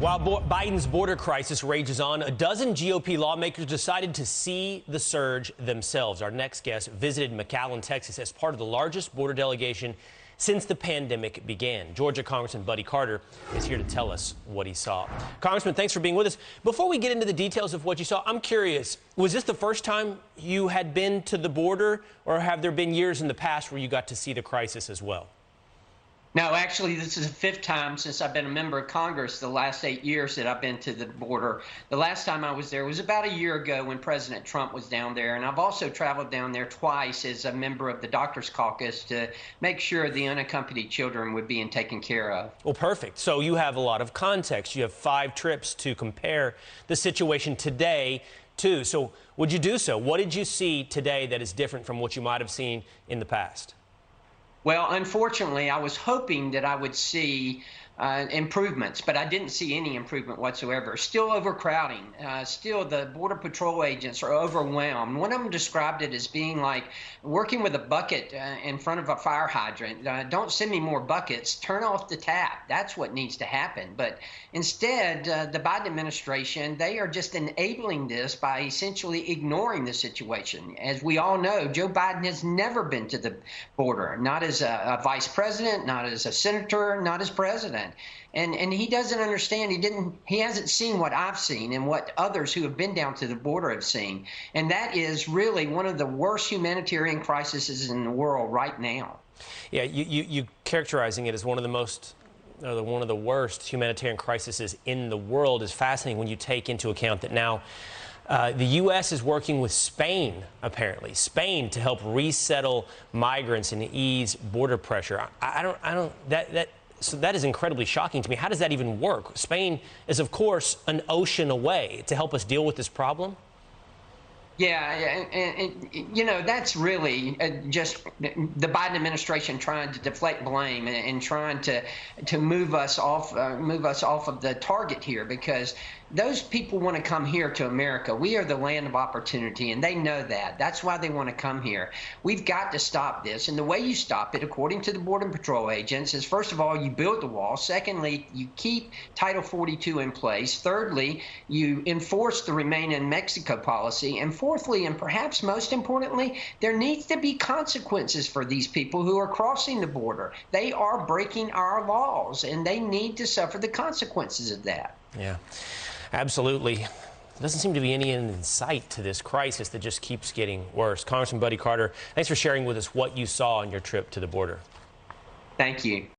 While Biden's border crisis rages on, a dozen GOP lawmakers decided to see the surge themselves. Our next guest visited McAllen, Texas, as part of the largest border delegation since the pandemic began. Georgia Congressman Buddy Carter is here to tell us what he saw. Congressman, thanks for being with us. Before we get into the details of what you saw, I'm curious, was this the first time you had been to the border, or have there been years in the past where you got to see the crisis as well? No, actually, this is the fifth time since I've been a member of Congress the last 8 years that I've been to the border. The last time I was there was about a year ago when President Trump was down there, and I've also traveled down there twice as a member of the Doctors Caucus to make sure the unaccompanied children were being taken care of. Well, perfect. So you have a lot of context. You have 5 trips to compare the situation today to. So would you do so? What did you see today that is different from what you might have seen in the past? Well, unfortunately, I was hoping that I would see improvements, but I didn't see any improvement whatsoever. Still overcrowding. Still, the Border Patrol agents are overwhelmed. One of them described it as being like working with a bucket in front of a fire hydrant. Don't send me more buckets. Turn off the tap. That's what needs to happen. But instead, the Biden administration, they are just enabling this by essentially ignoring the situation. As we all know, Joe Biden has never been to the border, not as a vice president, not as a senator, not as president. And he doesn't understand. He hasn't seen what I've seen and what others who have been down to the border have seen. And that is really one of the worst humanitarian crises in the world right now. Yeah, you characterizing it as one of the worst humanitarian crises in the world is fascinating when you take into account that now the U.S. is working with Spain, apparently, to help resettle migrants and ease border pressure. So that is incredibly shocking to me. How does that even work? Spain is, of course, an ocean away to help us deal with this problem. Yeah, and you know, that's really just the Biden administration trying to deflect blame and trying to move us off of the target here, because those people want to come here to America. We are the land of opportunity, and they know that. That's why they want to come here. We've got to stop this, and the way you stop it, according to the Border Patrol agents, is first of all, you build the wall. Secondly, you keep Title 42 in place. Thirdly, you enforce the Remain in Mexico policy. And fourthly, and perhaps most importantly, there needs to be consequences for these people who are crossing the border. They are breaking our laws, and they need to suffer the consequences of that. Yeah. Absolutely. There doesn't seem to be any end in sight to this crisis that just keeps getting worse. Congressman Buddy Carter, thanks for sharing with us what you saw on your trip to the border. Thank you.